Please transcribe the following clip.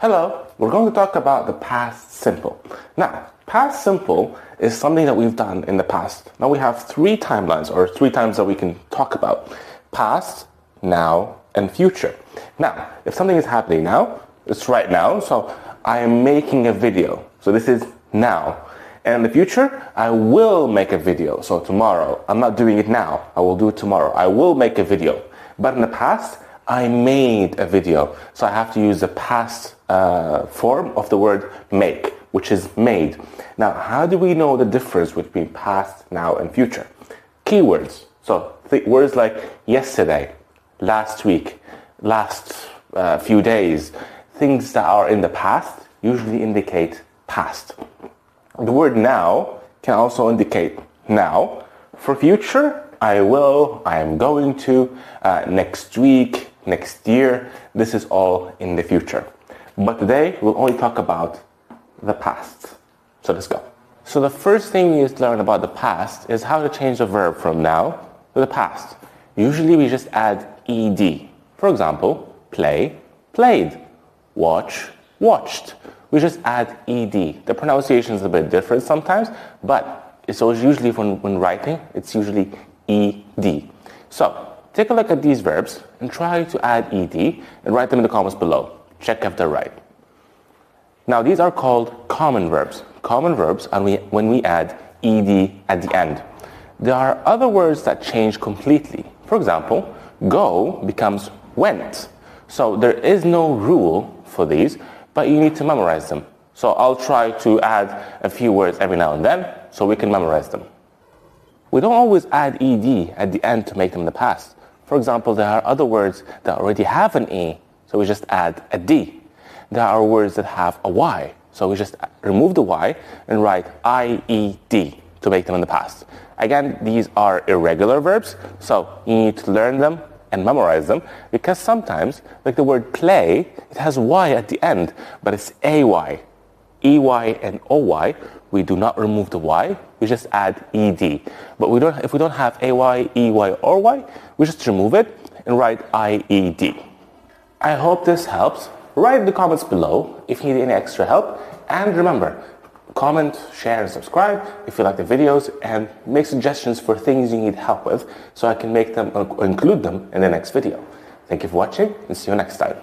Hello, we're going to talk about the past simple. Now, past simple is something that we've done in the past. Now we have three timelines, or three times that we can talk about. Past, now, and future. Now, if something is happening now, it's right now, so I am making a video. So this is now. And in the future, I will make a video. So tomorrow, I'm not doing it now. I will do it tomorrow. I will make a video. But in the past, I made a video. So I have to use the past form of the word make, which is made. Now, how do we know the difference between past, now, and future? Keywords. So words like yesterday, last week, last few days. Things that are in the past usually indicate past. The word now can also indicate now. For future, I will, I am going to, next week, next year. This is all in the future. But today, we'll only talk about the past. So let's go. So the first thing we need to learn about the past is how to change the verb from now to the past. Usually we just add ed. For example, play, played, watch, watched. We just add ed. The pronunciation is a bit different sometimes, but it's usually when writing, it's usually ed. So take a look at these verbs and try to add ed and write them in the comments below. Check if they're right. Now these are called common verbs. Common verbs are when we add ed at the end. There are other words that change completely. For example, go becomes went. So there is no rule for these, but you need to memorize them. So I'll try to add a few words every now and then so we can memorize them. We don't always add ed at the end to make them the past. For example, there are other words that already have an e, so we just add a d. There are words that have a y, so we just remove the y and write ied to make them in the past. Again, these are irregular verbs, so you need to learn them and memorize them, because sometimes, like the word play, it has y at the end, but it's ay. EY and OY, we do not remove the y, we just add ed. But if we don't have AY, EY, or y, we just remove it and write IED. I hope this helps. Write in the comments below if you need any extra help. And remember, comment, share, and subscribe if you like the videos, and make suggestions for things you need help with so I can make them or include them in the next video. Thank you for watching, and see you next time.